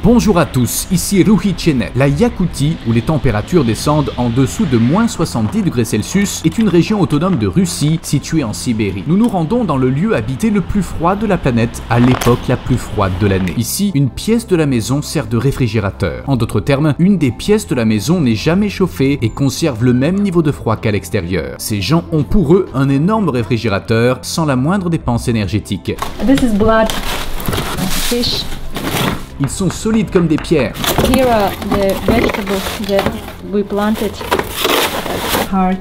Bonjour à tous, ici Ruhi Chenet. La Yakoutie, où les températures descendent en dessous de moins 70 degrés Celsius, est une région autonome de Russie située en Sibérie. Nous nous rendons dans le lieu habité le plus froid de la planète à l'époque la plus froide de l'année. Ici, une pièce de la maison sert de réfrigérateur. En d'autres termes, une des pièces de la maison n'est jamais chauffée et conserve le même niveau de froid qu'à l'extérieur. Ces gens ont pour eux un énorme réfrigérateur sans la moindre dépense énergétique. This is blood, fish. Ils sont solides comme des pierres. Here are the vegetables that we planted. Heart.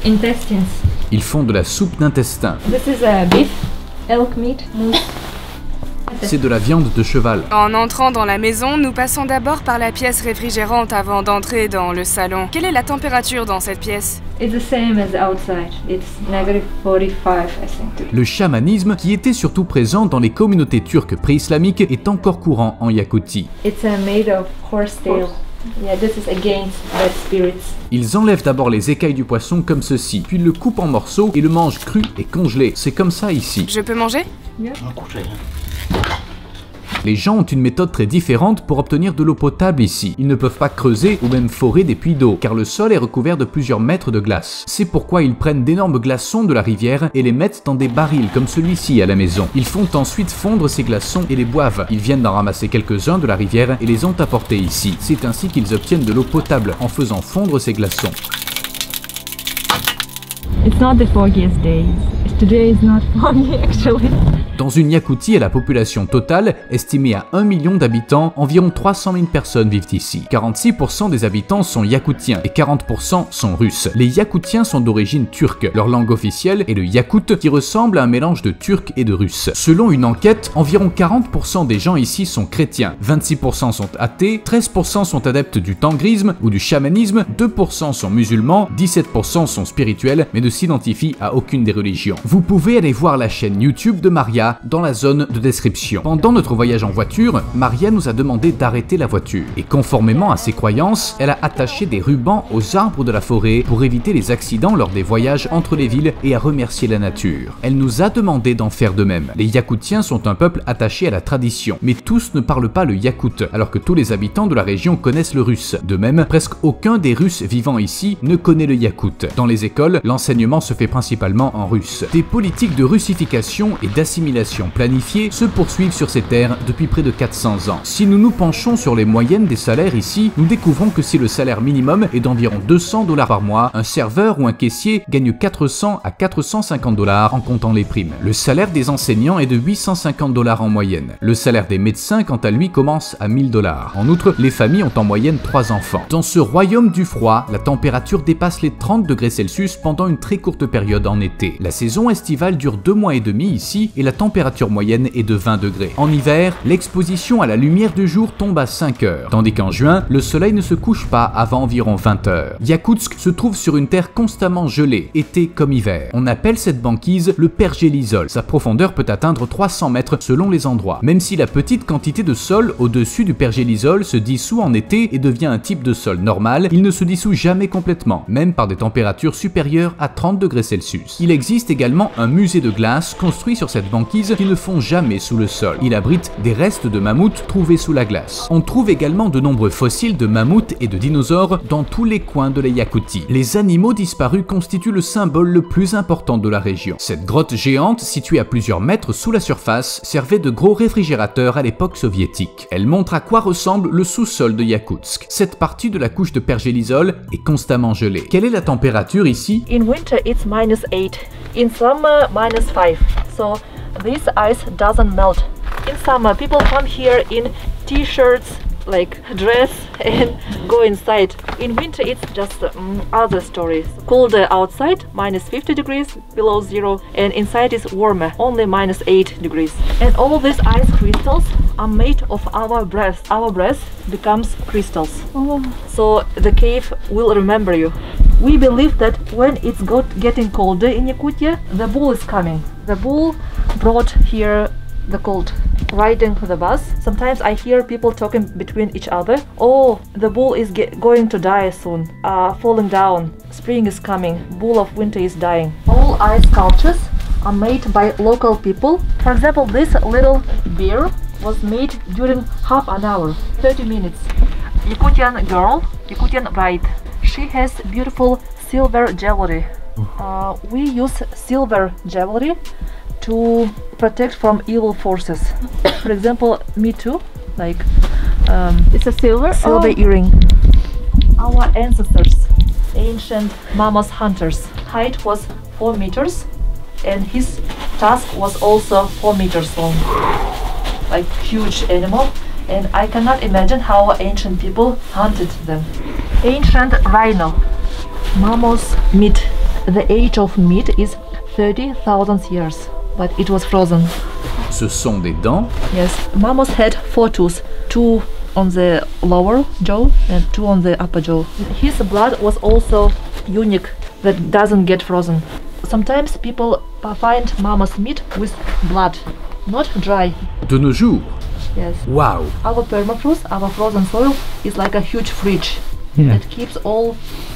Intestines. Ils font de la soupe d'intestin. This is a beef, elk meat, moose. C'est de la viande de cheval. En entrant dans la maison, nous passons d'abord par la pièce réfrigérante avant d'entrer dans le salon. Quelle est la température dans cette pièce? It's the same as outside. It's -45, I think. Le chamanisme, qui était surtout présent dans les communautés turques pré-islamiques, est encore courant en Yakoutie. It's made of horsetail. Yeah, this is against bad spirits. Ils enlèvent d'abord les écailles du poisson comme ceci, puis le coupent en morceaux et le mangent cru et congelé. C'est comme ça ici. Je peux manger? Yeah. Les gens ont une méthode très différente pour obtenir de l'eau potable ici. Ils ne peuvent pas creuser ou même forer des puits d'eau, car le sol est recouvert de plusieurs mètres de glace. C'est pourquoi ils prennent d'énormes glaçons de la rivière et les mettent dans des barils comme celui-ci à la maison. Ils font ensuite fondre ces glaçons et les boivent. Ils viennent d'en ramasser quelques-uns de la rivière et les ont apportés ici. C'est ainsi qu'ils obtiennent de l'eau potable en faisant fondre ces glaçons. It's not the foggiest days. Today is not foggy actually. Dans une Yakoutie à la population totale, estimée à 1 million d'habitants, environ 300 000 personnes vivent ici. 46% des habitants sont yakoutiens et 40% sont russes. Les yakoutiens sont d'origine turque. Leur langue officielle est le yakoute, qui ressemble à un mélange de turc et de russe. Selon une enquête, environ 40% des gens ici sont chrétiens, 26% sont athées, 13% sont adeptes du tangrisme ou du chamanisme, 2% sont musulmans, 17% sont spirituels mais ne s'identifient à aucune des religions. Vous pouvez aller voir la chaîne YouTube de Maria dans la zone de description. Pendant notre voyage en voiture, Maria nous a demandé d'arrêter la voiture. Et conformément à ses croyances, elle a attaché des rubans aux arbres de la forêt pour éviter les accidents lors des voyages entre les villes et à remercier la nature. Elle nous a demandé d'en faire de même. Les Yakoutiens sont un peuple attaché à la tradition, mais tous ne parlent pas le yakoute, alors que tous les habitants de la région connaissent le russe. De même, presque aucun des Russes vivant ici ne connaît le yakoute. Dans les écoles, l'enseignement se fait principalement en russe. Des politiques de russification et d'assimilation planifiées se poursuivent sur ces terres depuis près de 400 ans. Si nous nous penchons sur les moyennes des salaires ici, nous découvrons que si le salaire minimum est d'environ 200 $ par mois, un serveur ou un caissier gagne 400 à 450 $ en comptant les primes. Le salaire des enseignants est de 850 $ en moyenne. Le salaire des médecins, quant à lui, commence à 1000 $. En outre, les familles ont en moyenne 3 enfants. Dans ce royaume du froid, la température dépasse les 30 degrés Celsius pendant une très courte période en été. La saison estivale dure 2 mois et demi ici et la température moyenne est de 20 degrés. En hiver, l'exposition à la lumière du jour tombe à 5 heures, tandis qu'en juin, le soleil ne se couche pas avant environ 20 heures. Yakoutsk se trouve sur une terre constamment gelée, été comme hiver. On appelle cette banquise le pergélisol. Sa profondeur peut atteindre 300 mètres selon les endroits. Même si la petite quantité de sol au-dessus du pergélisol se dissout en été et devient un type de sol normal, il ne se dissout jamais complètement, même par des températures supérieures à 30 degrés Celsius. Il existe également un musée de glace construit sur cette banquise qui ne fond jamais sous le sol. Il abrite des restes de mammouths trouvés sous la glace. On trouve également de nombreux fossiles de mammouths et de dinosaures dans tous les coins de la Yakoutie. Les animaux disparus constituent le symbole le plus important de la région. Cette grotte géante, située à plusieurs mètres sous la surface, servait de gros réfrigérateur à l'époque soviétique. Elle montre à quoi ressemble le sous-sol de Yakoutsk. Cette partie de la couche de pergélisol est constamment gelée. Quelle est la température ici? In winter it's -8, in summer -5. So this ice doesn't melt. In summer, people come here in t-shirts, like dress, and go inside. In winter, it's just other stories. Colder outside, -50 degrees below zero, and inside is warmer, only -8 degrees. And all these ice crystals are made of our breath. Our breath becomes crystals. Oh. So the cave will remember you. We believe that when it's getting colder in Yakutia, the bull is coming. The bull brought here the cold, riding the bus. Sometimes I hear people talking between each other. Oh, the bull is going to die soon, falling down. Spring is coming, bull of winter is dying. All ice sculptures are made by local people. For example, this little bear was made during half an hour, 30 minutes. Yakutian girl, Yakutian bride. She has beautiful silver jewelry. We use silver jewelry to protect from evil forces. For example, me too. Like It's a silver earring. Our ancestors, ancient mammoth hunters, height was 4 meters, and his tusk was also 4 meters long. Like huge animal, and I cannot imagine how ancient people hunted them. Ancient rhino, mammoth meat. The age of meat is 30,000 years, but it was frozen. Ce sont des dents. Yes, mammoth had 4 tooth, 2 on the lower jaw and 2 on the upper jaw. His blood was also unique, that doesn't get frozen. Sometimes people find mammoth meat with blood, not dry. De nos jours. Yes. Waouh! Our permafrost, our frozen soil, is like a huge fridge. It keeps all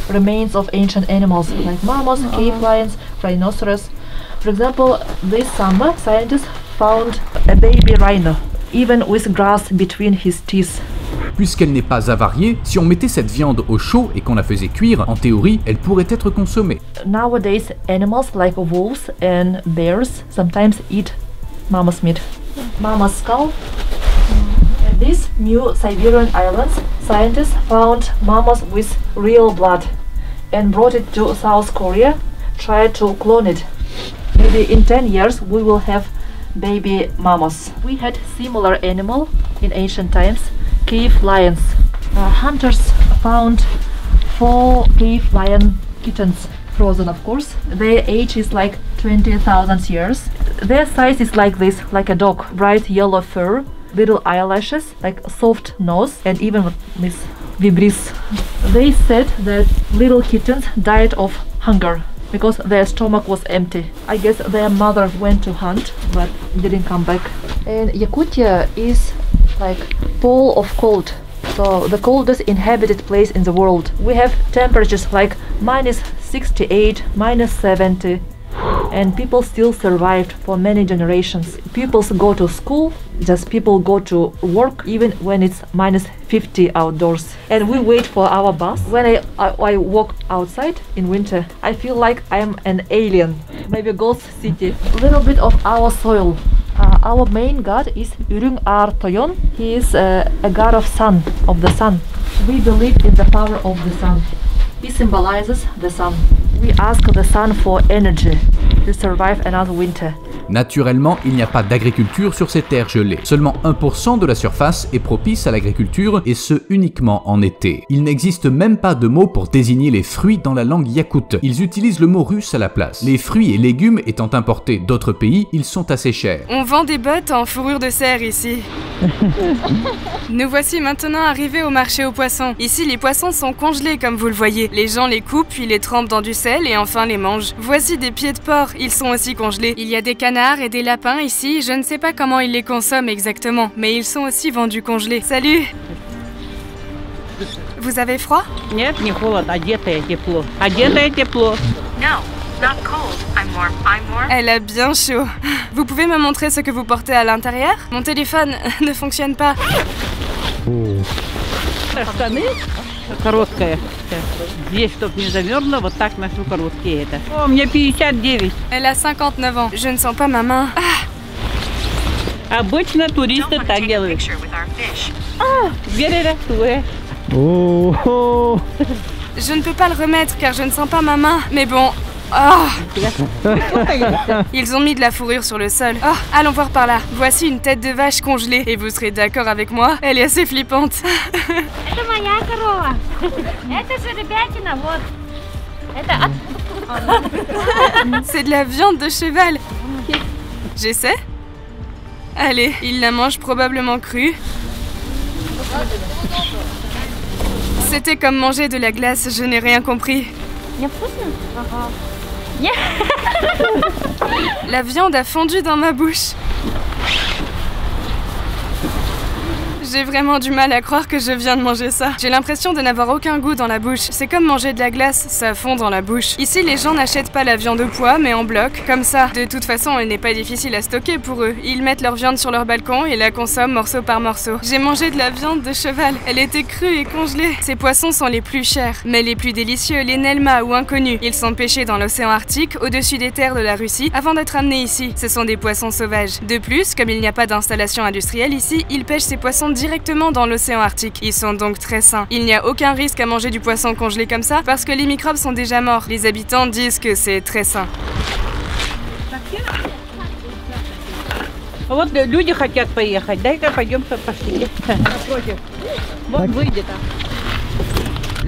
remains of ancient animals like mammoths, cave lions, rhinoceros. For example, this summer, scientists found a baby rhino, even with grass between his teeth. Puisqu'elle n'est pas avariée, si on mettait cette viande au chaud et qu'on la faisait cuire, en théorie, elle pourrait être consommée. Nowadays, animals like wolves and bears sometimes eat mammoth meat. Mammoth skull. At these new Siberian islands, scientists found mammoths with real blood and brought it to South Korea, tried to clone it. Maybe in 10 years we will have baby mammoths. We had similar animal in ancient times, cave lions. Hunters found 4 cave lion kittens, frozen of course. Their age is like 20,000 years. Their size is like this, like a dog. Bright yellow fur, little eyelashes, like a soft nose, and even with vibris. They said that little kittens died of hunger because their stomach was empty. I guess their mother went to hunt but didn't come back. And Yakutia is like pole of cold, so the coldest inhabited place in the world. We have temperatures like -68, -70, and people still survived for many generations. People go to school, just people go to work even when it's -50 outdoors. And we wait for our bus. When I walk outside in winter, I feel like I'm an alien, maybe a ghost city. A little bit of our soil. Our main god is Ürüng Ar Toyon. He is a god of sun, of the sun. We believe in the power of the sun. He symbolizes the sun. We ask the sun for energy to survive another winter. Naturellement, il n'y a pas d'agriculture sur ces terres gelées. Seulement 1% de la surface est propice à l'agriculture, et ce uniquement en été. Il n'existe même pas de mot pour désigner les fruits dans la langue yakoute. Ils utilisent le mot russe à la place. Les fruits et légumes étant importés d'autres pays, ils sont assez chers. On vend des bottes en fourrure de cerf ici. Nous voici maintenant arrivés au marché aux poissons. Ici, les poissons sont congelés comme vous le voyez. Les gens les coupent puis les trempent dans du sel et enfin les mangent. Voici des pieds de porc, ils sont aussi congelés. Il y a des canards et des lapins ici, je ne sais pas comment ils les consomment exactement, mais ils sont aussi vendus congelés. Salut! Vous avez froid? Нет, не холодно, одетое тепло. Одетое тепло. No, not cold. I'm warm. I'm warm. Elle a bien chaud. Vous pouvez me montrer ce que vous portez à l'intérieur? Mon téléphone ne fonctionne pas. Штаны короткая. Здесь, чтоб не замерзло, вот так ношу короткие это. О, мне 59. Elle a 59 ans. Je ne sens pas ma main. Обычно туристы так делают. Вере. Je ne peux pas le remettre car je ne sens pas ma main. Mais bon. Oh. Ils ont mis de la fourrure sur le sol. Oh, allons voir par là. Voici une tête de vache congelée. Et vous serez d'accord avec moi, elle est assez flippante. Это моя корова. Это жеребятина, вот. Это C'est de la viande de cheval. J'essaie. Allez, il la mange probablement crue. C'était comme manger de la glace, je n'ai rien compris. La viande a fondu dans ma bouche. J'ai vraiment du mal à croire que je viens de manger ça. J'ai l'impression de n'avoir aucun goût dans la bouche. C'est comme manger de la glace, ça fond dans la bouche. Ici, les gens n'achètent pas la viande au poids, mais en bloc, comme ça. De toute façon, elle n'est pas difficile à stocker pour eux. Ils mettent leur viande sur leur balcon et la consomment morceau par morceau. J'ai mangé de la viande de cheval. Elle était crue et congelée. Ces poissons sont les plus chers, mais les plus délicieux, les Nelma ou inconnus. Ils sont pêchés dans l'océan Arctique, au-dessus des terres de la Russie, avant d'être amenés ici. Ce sont des poissons sauvages. De plus, comme il n'y a pas d'installation industrielle ici, ils pêchent ces poissons directement dans l'océan Arctique. Ils sont donc très sains. Il n'y a aucun risque à manger du poisson congelé comme ça, parce que les microbes sont déjà morts. Les habitants disent que c'est très sain. Вот люди хотят поехать, дай-ка пойдем-ка пошли. Напротив. Вот выйдет.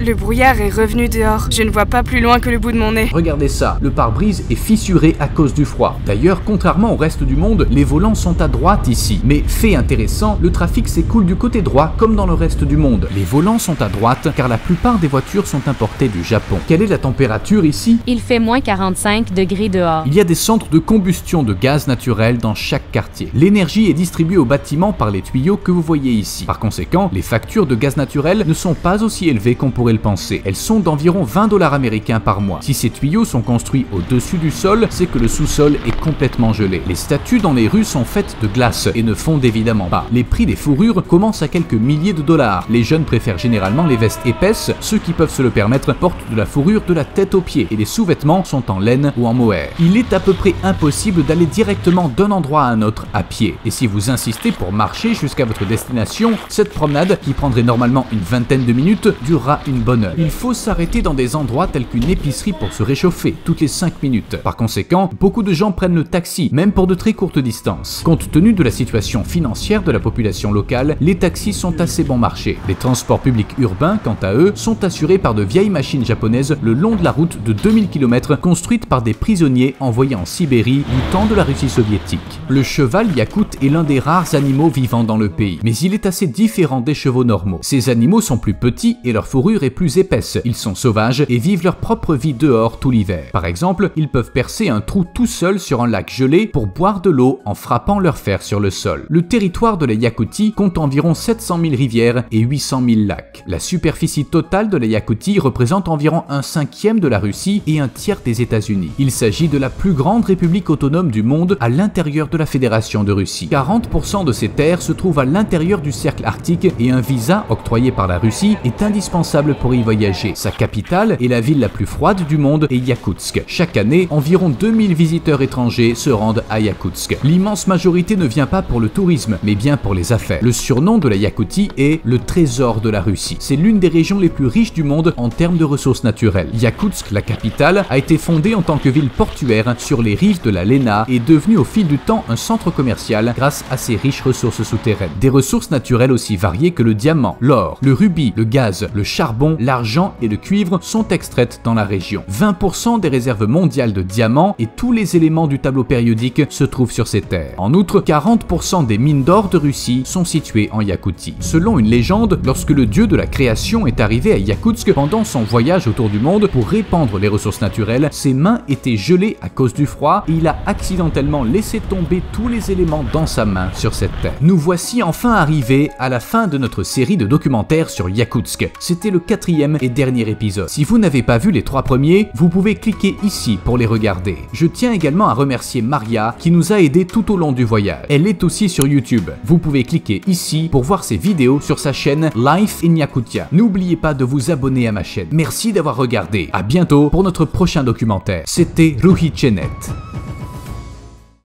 Le brouillard est revenu dehors. Je ne vois pas plus loin que le bout de mon nez. Regardez ça, le pare-brise est fissuré à cause du froid. D'ailleurs, contrairement au reste du monde, les volants sont à droite ici. Mais fait intéressant, le trafic s'écoule du côté droit comme dans le reste du monde. Les volants sont à droite car la plupart des voitures sont importées du Japon. Quelle est la température ici? Il fait moins 45 degrés dehors. Il y a des centres de combustion de gaz naturel dans chaque quartier. L'énergie est distribuée aux bâtiments par les tuyaux que vous voyez ici. Par conséquent, les factures de gaz naturel ne sont pas aussi élevées qu'on pourrait le penser. Elles sont d'environ 20 $ américains par mois. Si ces tuyaux sont construits au-dessus du sol, c'est que le sous-sol est complètement gelé. Les statues dans les rues sont faites de glace et ne fondent évidemment pas. Les prix des fourrures commencent à quelques milliers de dollars. Les jeunes préfèrent généralement les vestes épaisses. Ceux qui peuvent se le permettre portent de la fourrure de la tête aux pieds et les sous-vêtements sont en laine ou en mohair. Il est à peu près impossible d'aller directement d'un endroit à un autre à pied. Et si vous insistez pour marcher jusqu'à votre destination, cette promenade, qui prendrait normalement une vingtaine de minutes, durera une bonne heure. Il faut s'arrêter dans des endroits tels qu'une épicerie pour se réchauffer toutes les 5 minutes. Par conséquent, beaucoup de gens prennent le taxi, même pour de très courtes distances. Compte tenu de la situation financière de la population locale, les taxis sont assez bon marché. Les transports publics urbains, quant à eux, sont assurés par de vieilles machines japonaises le long de la route de 2000 km construite par des prisonniers envoyés en Sibérie du temps de la Russie soviétique. Le cheval yakoute est l'un des rares animaux vivant dans le pays, mais il est assez différent des chevaux normaux. Ces animaux sont plus petits et leur fourrure est plus épaisse. Ils sont sauvages et vivent leur propre vie dehors tout l'hiver. Par exemple, ils peuvent percer un trou tout seuls sur un lac gelé pour boire de l'eau en frappant leur fer sur le sol. Le territoire de la Yakoutie compte environ 700 000 rivières et 800 000 lacs. La superficie totale de la Yakoutie représente environ 1/5 de la Russie et 1/3 des États-Unis. Il s'agit de la plus grande république autonome du monde à l'intérieur de la Fédération de Russie. 40% de ces terres se trouvent à l'intérieur du cercle arctique et un visa octroyé par la Russie est indispensable pour y voyager. Sa capitale est la ville la plus froide du monde et Yakoutsk. Chaque année, environ 2000 visiteurs étrangers se rendent à Yakoutsk. L'immense majorité ne vient pas pour le tourisme, mais bien pour les affaires. Le surnom de la Yakoutie est le trésor de la Russie. C'est l'une des régions les plus riches du monde en termes de ressources naturelles. Yakoutsk, la capitale, a été fondée en tant que ville portuaire sur les rives de la Lena et est devenue au fil du temps un centre commercial grâce à ses riches ressources souterraines. Des ressources naturelles aussi variées que le diamant, l'or, le rubis, le gaz, le charbon, l'argent et le cuivre sont extraites dans la région. 20% des réserves mondiales de diamants et tous les éléments du tableau périodique se trouvent sur ces terres. En outre, 40% des mines d'or de Russie sont situées en Yakoutie. Selon une légende, lorsque le dieu de la création est arrivé à Yakoutsk pendant son voyage autour du monde pour répandre les ressources naturelles, ses mains étaient gelées à cause du froid et il a accidentellement laissé tomber tous les éléments dans sa main sur cette terre. Nous voici enfin arrivés à la fin de notre série de documentaires sur Yakoutsk. C'était le 4e et dernier épisode. Si vous n'avez pas vu les 3 premiers, vous pouvez cliquer ici pour les regarder. Je tiens également à remercier Maria qui nous a aidés tout au long du voyage. Elle est aussi sur YouTube. Vous pouvez cliquer ici pour voir ses vidéos sur sa chaîne Life in Yakutia. N'oubliez pas de vous abonner à ma chaîne. Merci d'avoir regardé. À bientôt pour notre prochain documentaire. C'était Ruhi Chenet.